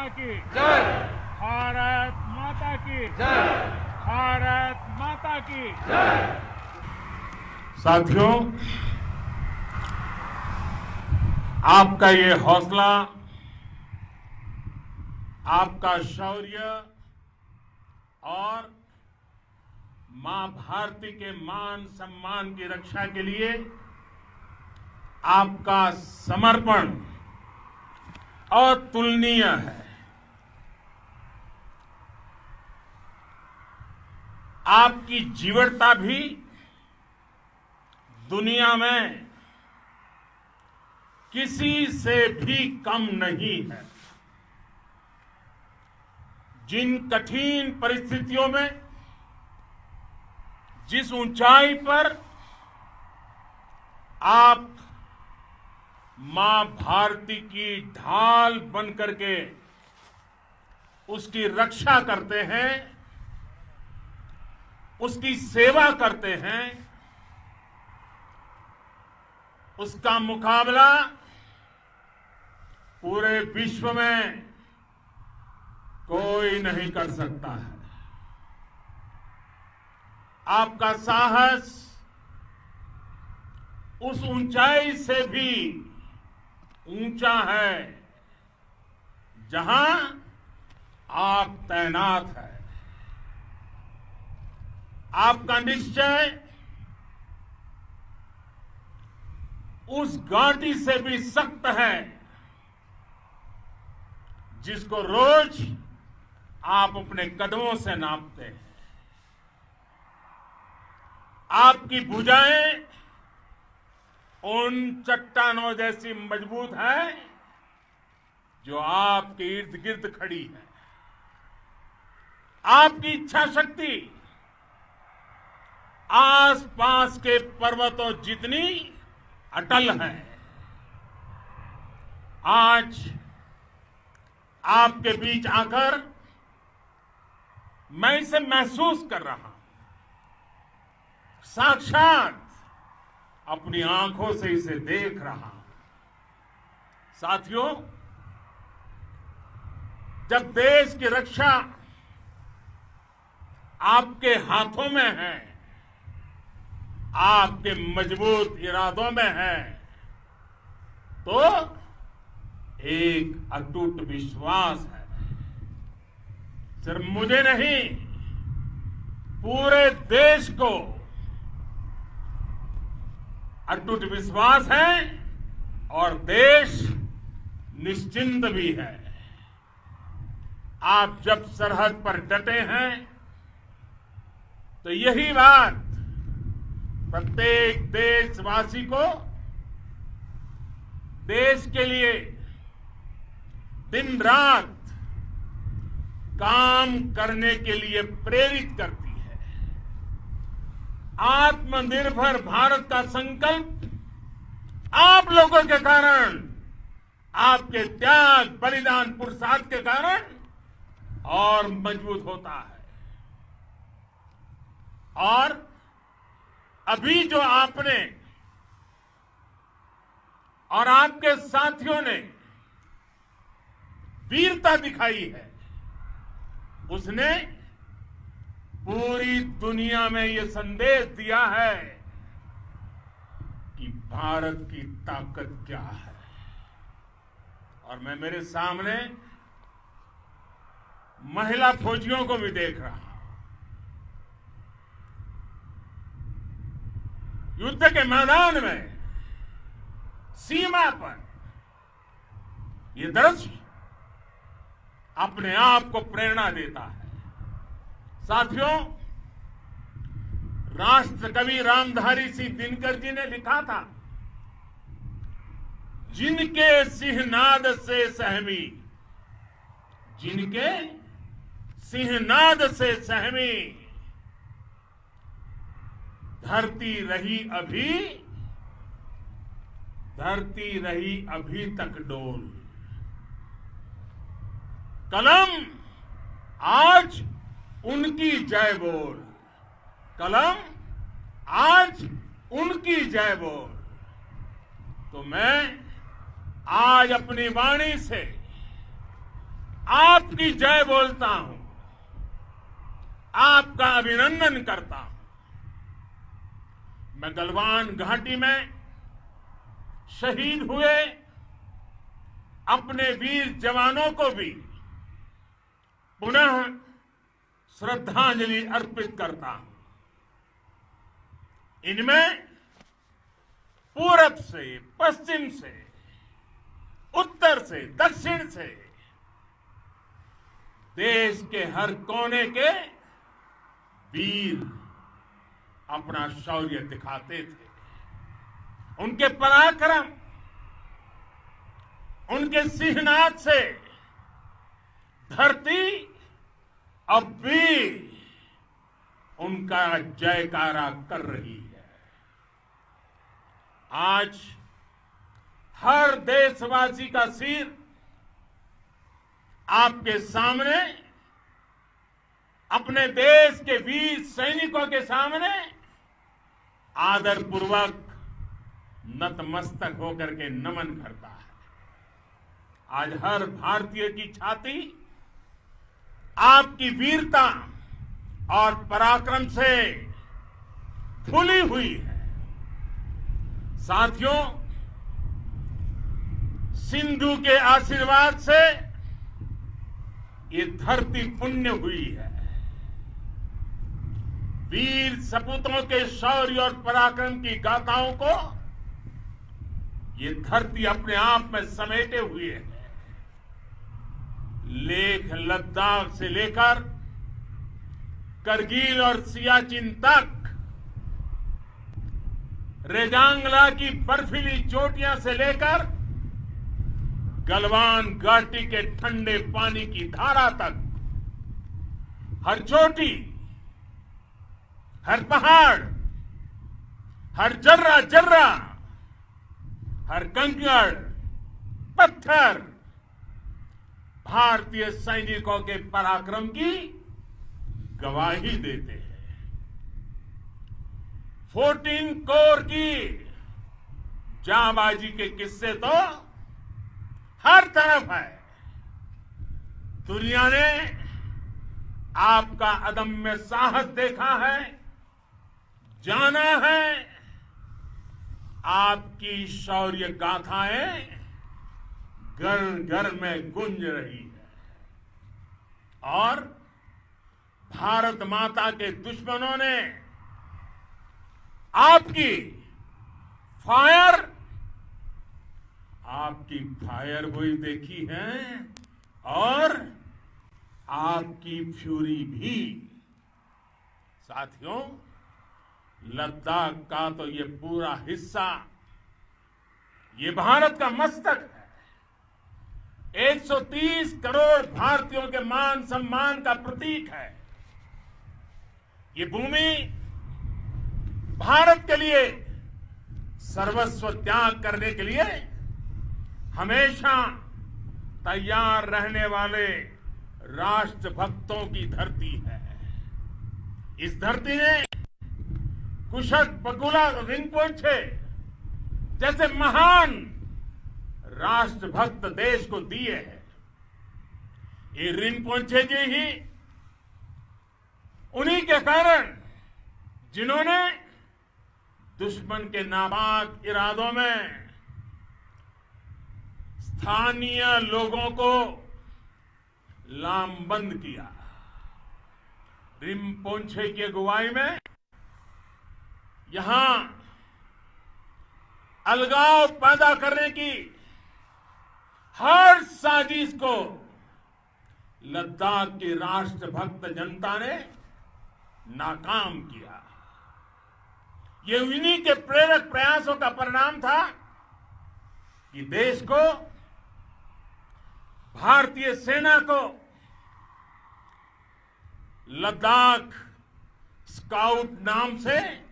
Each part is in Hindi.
माता की जय। भारत माता की जय। भारत माता की जय। साथियों, आपका ये हौसला, आपका शौर्य और मां भारती के मान सम्मान की रक्षा के लिए आपका समर्पण अतुलनीय है। आपकी जीवटता भी दुनिया में किसी से भी कम नहीं है। जिन कठिन परिस्थितियों में, जिस ऊंचाई पर आप मां भारती की ढाल बन करके उसकी रक्षा करते हैं, उसकी सेवा करते हैं, उसका मुकाबला पूरे विश्व में कोई नहीं कर सकता है। आपका साहस उस ऊंचाई से भी ऊंचा है जहां आप तैनात हैं। आपका निश्चय उस घाटी से भी सख्त है जिसको रोज आप अपने कदमों से नापते हैं। आपकी भुजाएं उन चट्टानों जैसी मजबूत है जो आपके इर्द गिर्द खड़ी है। आपकी इच्छा शक्ति आसपास के पर्वतों जितनी अटल है। आज आपके बीच आकर मैं इसे महसूस कर रहा हूं, साक्षात अपनी आंखों से इसे देख रहा हूं। साथियों, जब देश की रक्षा आपके हाथों में है, आपके मजबूत इरादों में है, तो एक अटूट विश्वास है। सिर्फ मुझे नहीं, पूरे देश को अटूट विश्वास है और देश निश्चिंत भी है। आप जब सरहद पर डटे हैं तो यही बात प्रत्येक देशवासी को देश के लिए दिन रात काम करने के लिए प्रेरित करती है। आत्मनिर्भर भारत का संकल्प आप लोगों के कारण, आपके त्याग बलिदान पुरुषार्थ के कारण और मजबूत होता है। और अभी जो आपने और आपके साथियों ने वीरता दिखाई है, उसने पूरी दुनिया में यह संदेश दिया है कि भारत की ताकत क्या है। और मैं मेरे सामने महिला फौजियों को भी देख रहा हूं। युद्ध के मैदान में, सीमा पर यह दृश्य अपने आप को प्रेरणा देता है। साथियों, राष्ट्र कवि रामधारी सिंह दिनकर जी ने लिखा था, जिनके सिंहनाद से सहमी, जिनके सिंहनाद से सहमी, धरती रही अभी तक डोल। कलम आज उनकी जय बोल, कलम आज उनकी जय बोल। तो मैं आज अपनी वाणी से आपकी जय बोलता हूं, आपका अभिनंदन करता हूं। मैं गलवान घाटी में शहीद हुए अपने वीर जवानों को भी पुनः श्रद्धांजलि अर्पित करता हूं। इनमें पूरब से, पश्चिम से, उत्तर से, दक्षिण से देश के हर कोने के वीर अपना शौर्य दिखाते थे। उनके पराक्रम, उनके सिंहनाद से धरती अब भी उनका जयकारा कर रही है। आज हर देशवासी का सिर आपके सामने, अपने देश के वीर सैनिकों के सामने आदरपूर्वक नतमस्तक होकर के नमन करता है। आज हर भारतीय की छाती आपकी वीरता और पराक्रम से फूली हुई है। साथियों, सिंधु के आशीर्वाद से ये धरती पुण्य हुई है। वीर सपूतों के शौर्य और पराक्रम की गाथाओं को ये धरती अपने आप में समेटे हुए है। लेह लद्दाख से लेकर करगिल और सियाचिन तक, रेजांगला की बर्फीली चोटियां से लेकर गलवान घाटी के ठंडे पानी की धारा तक, हर चोटी, हर पहाड़, हर जर्रा जर्रा, हर कंकड़ पत्थर भारतीय सैनिकों के पराक्रम की गवाही देते हैं। 14 कोर की जांबाजी के किस्से तो हर तरफ है। दुनिया ने आपका अदम्य साहस देखा है, जाना है। आपकी शौर्य गाथाएं घर घर में गूंज रही है और भारत माता के दुश्मनों ने आपकी फायर हुई देखी है और आपकी फ्यूरी भी। साथियों, लद्दाख का तो ये पूरा हिस्सा ये भारत का मस्तक है। 130 करोड़ भारतीयों के मान सम्मान का प्रतीक है। ये भूमि भारत के लिए सर्वस्व त्याग करने के लिए हमेशा तैयार रहने वाले राष्ट्रभक्तों की धरती है। इस धरती ने कुशक बकुला रिम्पोचे जैसे महान राष्ट्रभक्त देश को दिए हैं। ये रिम्पोचे जी ही उन्हीं के कारण जिन्होंने दुश्मन के नापाक इरादों में स्थानीय लोगों को लामबंद किया। रिम्पोचे की अगुवाई में यहां अलगाव पैदा करने की हर साजिश को लद्दाख की राष्ट्रभक्त जनता ने नाकाम किया। ये उन्हीं के प्रेरक प्रयासों का परिणाम था कि देश को, भारतीय सेना को लद्दाख स्काउट नाम से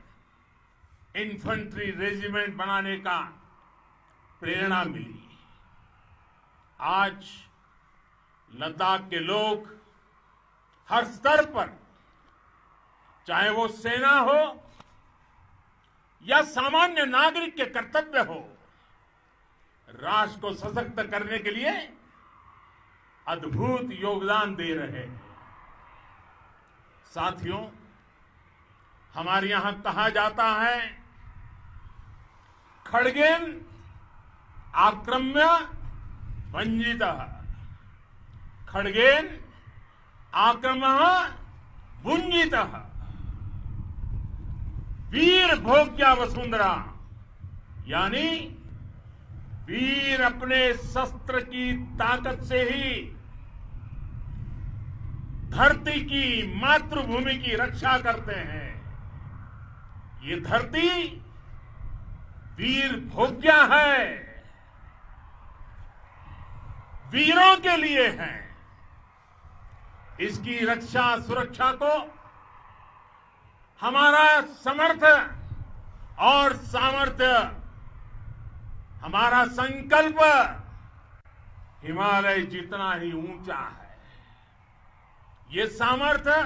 इन्फेंट्री रेजिमेंट बनाने का प्रेरणा मिली। आज लद्दाख के लोग हर स्तर पर, चाहे वो सेना हो या सामान्य नागरिक के कर्तव्य हो, राष्ट्र को सशक्त करने के लिए अद्भुत योगदान दे रहे हैं। साथियों, हमारे यहां कहा जाता है, खड्गेन आक्रम्य भंजितः, खड्गेन आक्रम्य भुंजितः। वीर भोग्या वसुंधरा, यानी वीर अपने शस्त्र की ताकत से ही धरती की, मातृभूमि की रक्षा करते हैं। ये धरती वीर भोग्या है, वीरों के लिए है। इसकी रक्षा सुरक्षा को हमारा समर्थ और सामर्थ्य, हमारा संकल्प हिमालय जितना ही ऊंचा है। ये सामर्थ्य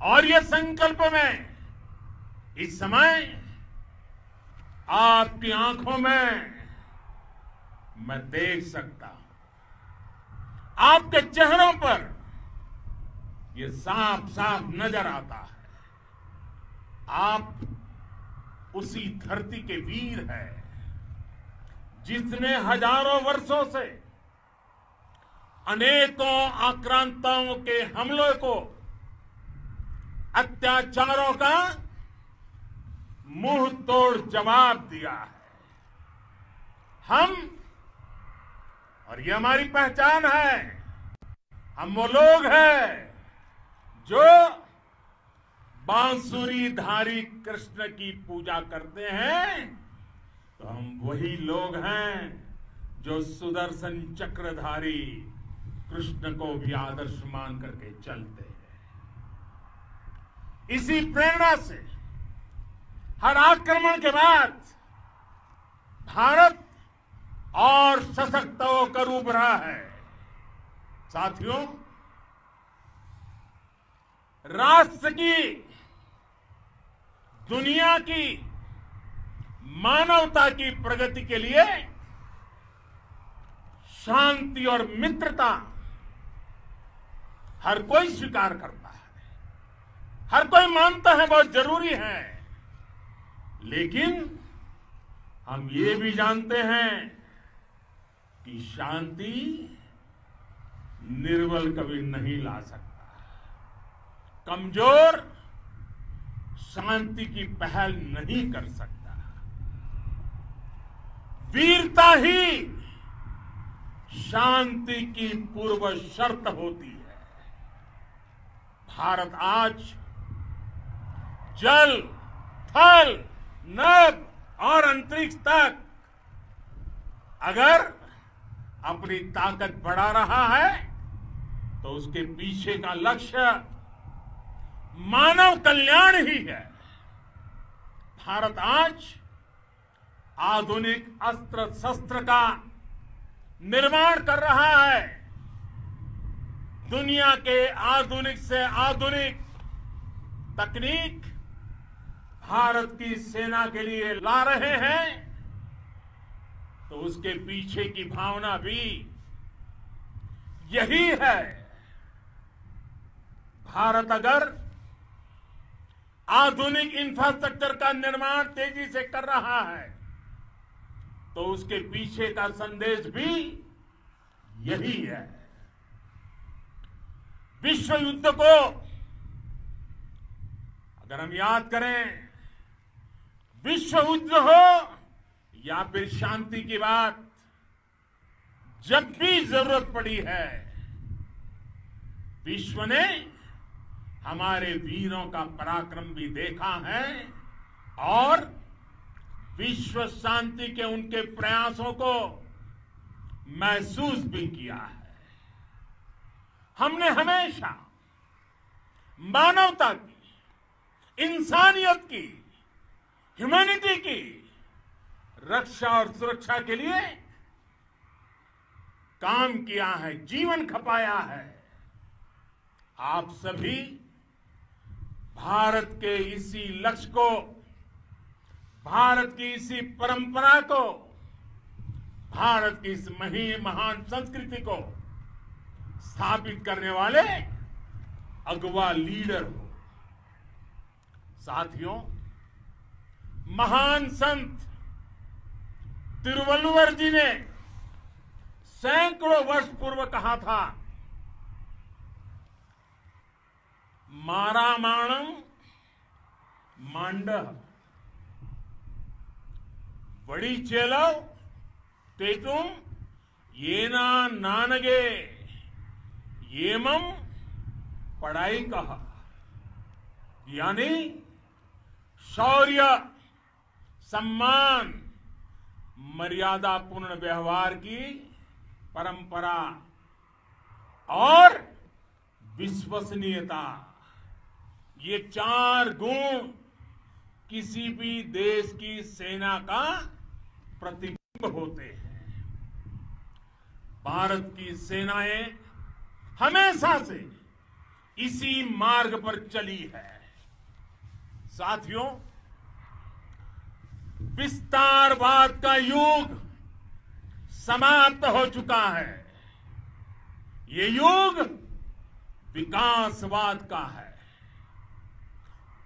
और ये संकल्प में इस समय आपकी आंखों में मैं देख सकता हूं, आपके चेहरों पर ये साफ साफ नजर आता है। आप उसी धरती के वीर हैं जिसने हजारों वर्षों से अनेकों आक्रांताओं के हमलों को, अत्याचारों का मुंह तोड़ जवाब दिया है। हम, और ये हमारी पहचान है, हम वो लोग हैं जो बांसुरीधारी कृष्ण की पूजा करते हैं, तो हम वही लोग हैं जो सुदर्शन चक्रधारी कृष्ण को भी आदर्श मान करके चलते हैं। इसी प्रेरणा से हर आक्रमण के बाद भारत और सशक्त होकर उभरा है। साथियों, राष्ट्र की, दुनिया की, मानवता की प्रगति के लिए शांति और मित्रता हर कोई स्वीकार करता है, हर कोई मानता है बहुत जरूरी है। लेकिन हम ये भी जानते हैं कि शांति निर्बल कभी नहीं ला सकता। कमजोर शांति की पहल नहीं कर सकता। वीरता ही शांति की पूर्व शर्त होती है। भारत आज जल, थल, नभ और अंतरिक्ष तक अगर अपनी ताकत बढ़ा रहा है तो उसके पीछे का लक्ष्य मानव कल्याण ही है। भारत आज आधुनिक अस्त्र शस्त्र का निर्माण कर रहा है। दुनिया के आधुनिक से आधुनिक तकनीक भारत की सेना के लिए ला रहे हैं, तो उसके पीछे की भावना भी यही है। भारत अगर आधुनिक इंफ्रास्ट्रक्चर का निर्माण तेजी से कर रहा है तो उसके पीछे का संदेश भी यही है। विश्व युद्ध को अगर हम याद करें, विश्व युद्ध हो या फिर शांति की बात, जब भी जरूरत पड़ी है, विश्व ने हमारे वीरों का पराक्रम भी देखा है और विश्व शांति के उनके प्रयासों को महसूस भी किया है। हमने हमेशा मानवता की, इंसानियत की, ह्यूमैनिटी की रक्षा और सुरक्षा के लिए काम किया है, जीवन खपाया है। आप सभी भारत के इसी लक्ष्य को, भारत की इसी परंपरा को, भारत की इस महान संस्कृति को स्थापित करने वाले अगवा लीडर हो। साथियों, महान संत तिरुवल्लुवर जी ने सैकड़ों वर्ष पूर्व कहा था, मारामाणम मांडह वड़ी चेलव तेतुम येना नानगे येमम पढ़ाई कहा। यानी शौर्य, सम्मान, मर्यादापूर्ण व्यवहार की परंपरा और विश्वसनीयता, ये 4 गुण किसी भी देश की सेना का प्रतिबिंब होते हैं। भारत की सेनाएं हमेशा से इसी मार्ग पर चली है। साथियों, विस्तारवाद का युग समाप्त हो चुका है। ये युग विकासवाद का है।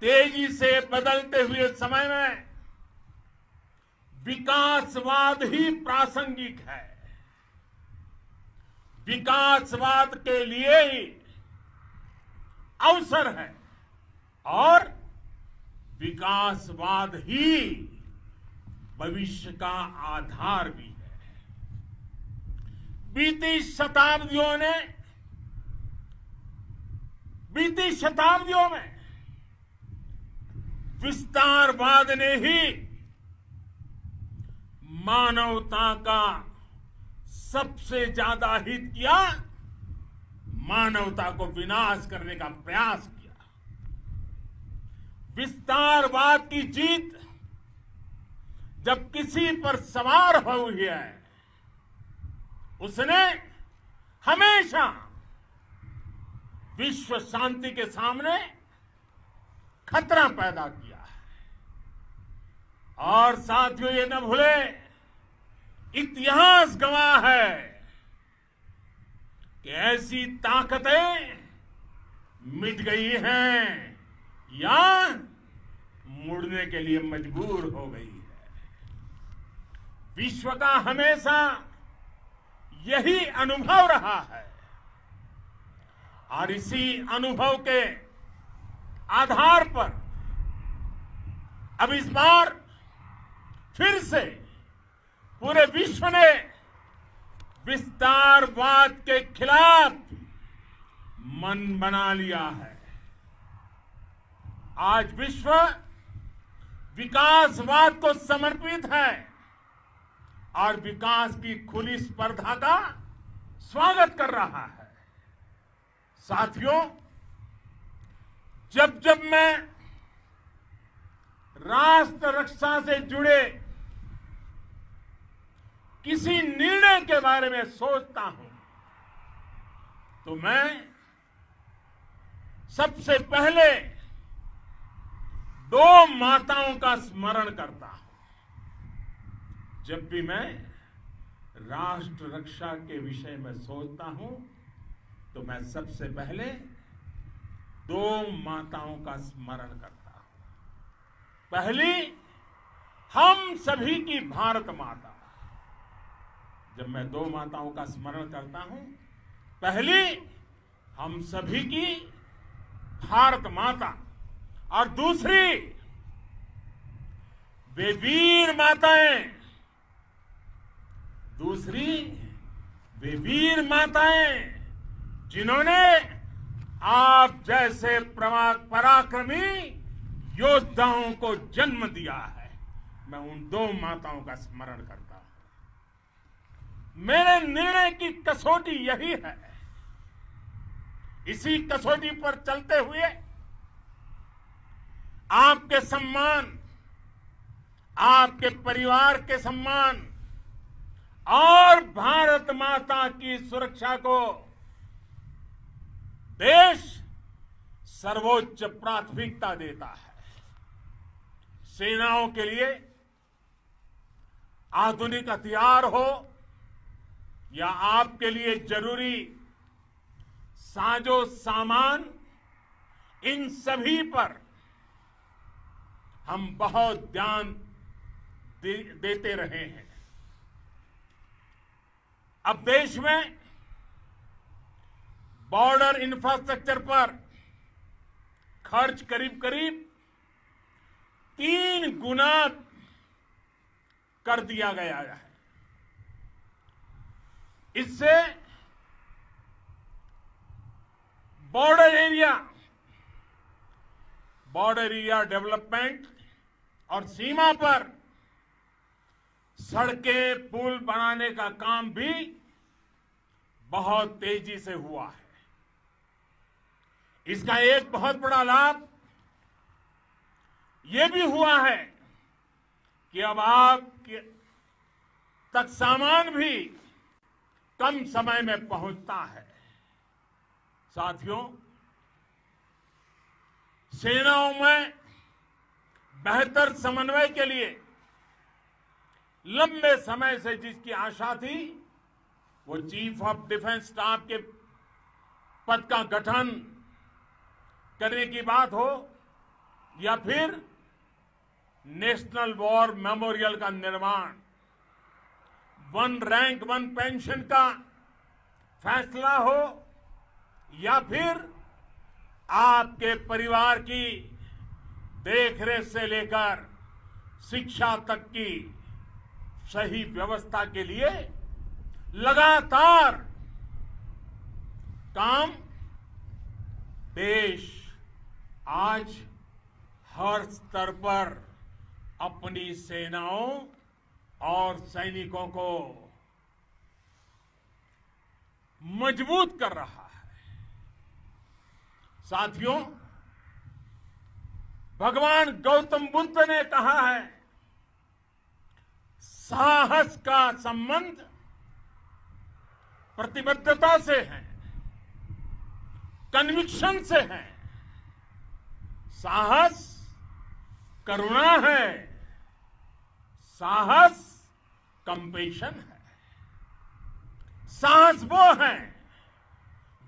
तेजी से बदलते हुए समय में विकासवाद ही प्रासंगिक है। विकासवाद के लिए ही अवसर है और विकासवाद ही भविष्य का आधार भी है। बीती शताब्दियों में विस्तारवाद ने ही मानवता का सबसे ज्यादा हित किया, मानवता को विनाश करने का प्रयास किया। विस्तारवाद की जीत जब किसी पर सवार हुई है, उसने हमेशा विश्व शांति के सामने खतरा पैदा किया है। और साथियों, ये न भूले, इतिहास गवाह है कि ऐसी ताकतें मिट गई हैं या मुड़ने के लिए मजबूर हो गई है। विश्व का हमेशा यही अनुभव रहा है और इसी अनुभव के आधार पर अब इस बार फिर से पूरे विश्व ने विस्तारवाद के खिलाफ मन बना लिया है। आज विश्व विकासवाद को समर्पित है और विकास की खुली स्पर्धा का स्वागत कर रहा है। साथियों, जब जब मैं राष्ट्र रक्षा से जुड़े किसी निर्णय के बारे में सोचता हूं तो मैं सबसे पहले 2 माताओं का स्मरण करता हूं। जब भी मैं राष्ट्र रक्षा के विषय में सोचता हूं तो मैं सबसे पहले 2 माताओं का स्मरण करता हूं। पहली, हम सभी की भारत माता। जब मैं 2 माताओं का स्मरण करता हूं, पहली हम सभी की भारत माता और दूसरी वे वीर माताएं, जिन्होंने आप जैसे पराक्रमी योद्धाओं को जन्म दिया है। मैं उन 2 माताओं का स्मरण करता हूं। मेरे निर्णय की कसौटी यही है। इसी कसौटी पर चलते हुए आपके सम्मान, आपके परिवार के सम्मान और भारत माता की सुरक्षा को देश सर्वोच्च प्राथमिकता देता है। सेनाओं के लिए आधुनिक हथियार हो या आपके लिए जरूरी साजो सामान, इन सभी पर हम बहुत ध्यान देते रहे हैं। अब देश में बॉर्डर इंफ्रास्ट्रक्चर पर खर्च करीब करीब 3 गुना कर दिया गया है। इससे बॉर्डर एरिया डेवलपमेंट और सीमा पर सड़कें, पुल बनाने का काम भी बहुत तेजी से हुआ है। इसका एक बहुत बड़ा लाभ ये भी हुआ है कि अब आप तक सामान भी कम समय में पहुंचता है। साथियों, सेनाओं में बेहतर समन्वय के लिए लंबे समय से जिसकी आशा थी, वो चीफ ऑफ डिफेंस स्टाफ के पद का गठन करने की बात हो या फिर नेशनल वॉर मेमोरियल का निर्माण, 1 रैंक 1 पेंशन का फैसला हो या फिर आपके परिवार की देखरेख से लेकर शिक्षा तक की सही व्यवस्था के लिए लगातार काम देश आज हर स्तर पर अपनी सेनाओं और सैनिकों को मजबूत कर रहा है। साथियों, भगवान गौतम बुद्ध ने कहा है, साहस का संबंध प्रतिबद्धता से है, कन्विक्शन से है। साहस करुणा है, साहस कंपेशन है। साहस वो है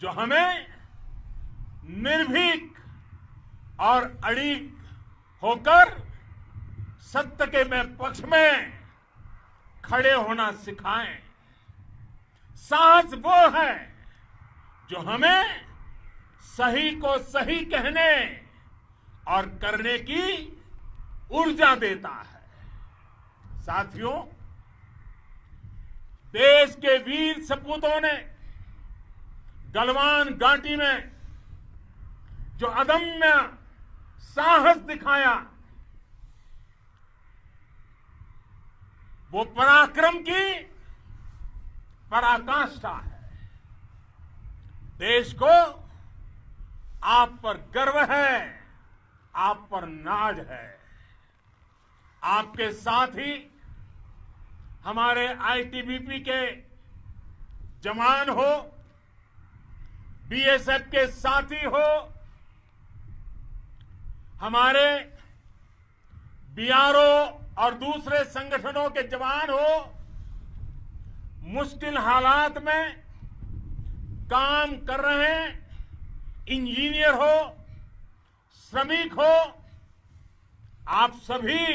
जो हमें निर्भीक और अड़िग होकर सत्य के पक्ष में खड़े होना सिखाएं। साहस वो है जो हमें सही को सही कहने और करने की ऊर्जा देता है। साथियों, देश के वीर सपूतों ने गलवान घाटी में जो अदम्य साहस दिखाया, वो पराक्रम की पराकाष्ठा है। देश को आप पर गर्व है, आप पर नाज है। आपके साथ ही हमारे आईटीबीपी के जवान हो, बीएसएफ के साथी हो, हमारे बीआरओ और दूसरे संगठनों के जवान हो, मुश्किल हालात में काम कर रहे हैं, इंजीनियर हो, श्रमिक हो, आप सभी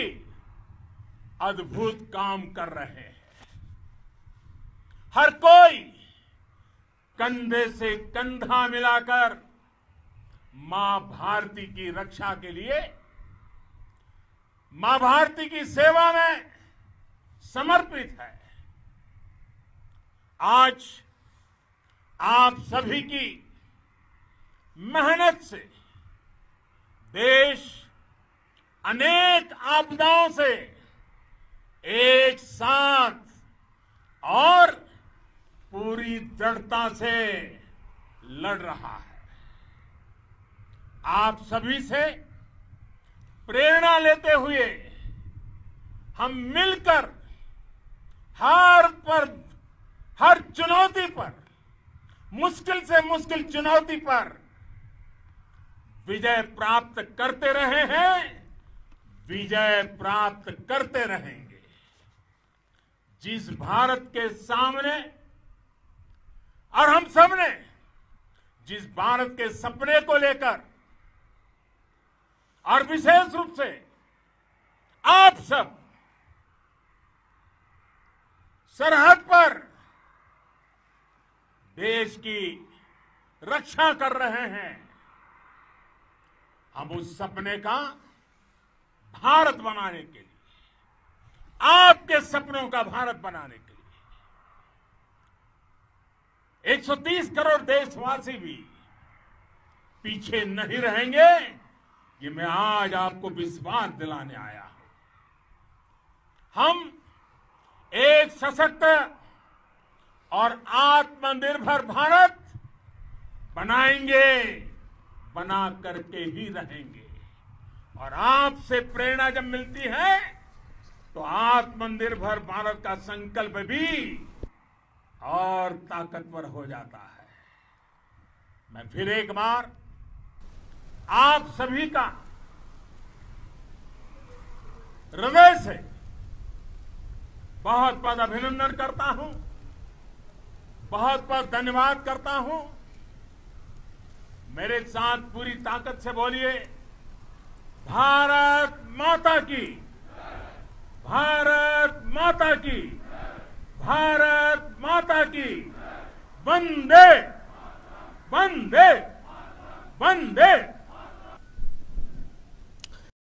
अद्भुत काम कर रहे हैं। हर कोई कंधे से कंधा मिलाकर मां भारती की रक्षा के लिए, मां भारती की सेवा में समर्पित है। आज आप सभी की मेहनत से देश अनेक आपदाओं से एक साथ और पूरी दृढ़ता से लड़ रहा है। आप सभी से प्रेरणा लेते हुए हम मिलकर हर चुनौती पर, मुश्किल से मुश्किल चुनौती पर विजय प्राप्त करते रहे हैं, विजय प्राप्त करते रहेंगे। जिस भारत के सामने और हम सबने भारत के सपने को लेकर और विशेष रूप से आप सब सरहद पर देश की रक्षा कर रहे हैं। हम उस सपने का भारत बनाने के लिए, आपके सपनों का भारत बनाने के लिए 130 करोड़ देशवासी भी पीछे नहीं रहेंगे, ये मैं आज आपको विश्वास दिलाने आया हूं। हम एक सशक्त और आत्मनिर्भर भारत बनाएंगे, बना करके ही रहेंगे। और आपसे प्रेरणा जब मिलती है तो आत्मनिर्भर भारत का संकल्प भी और ताकतवर हो जाता है। मैं फिर एक बार आप सभी का हृदय से बहुत बहुत अभिनंदन करता हूं, बहुत बहुत धन्यवाद करता हूं। मेरे साथ पूरी ताकत से बोलिए, भारत माता की, भारत माता की, भारत माता की, वंदे वंदे वंदे।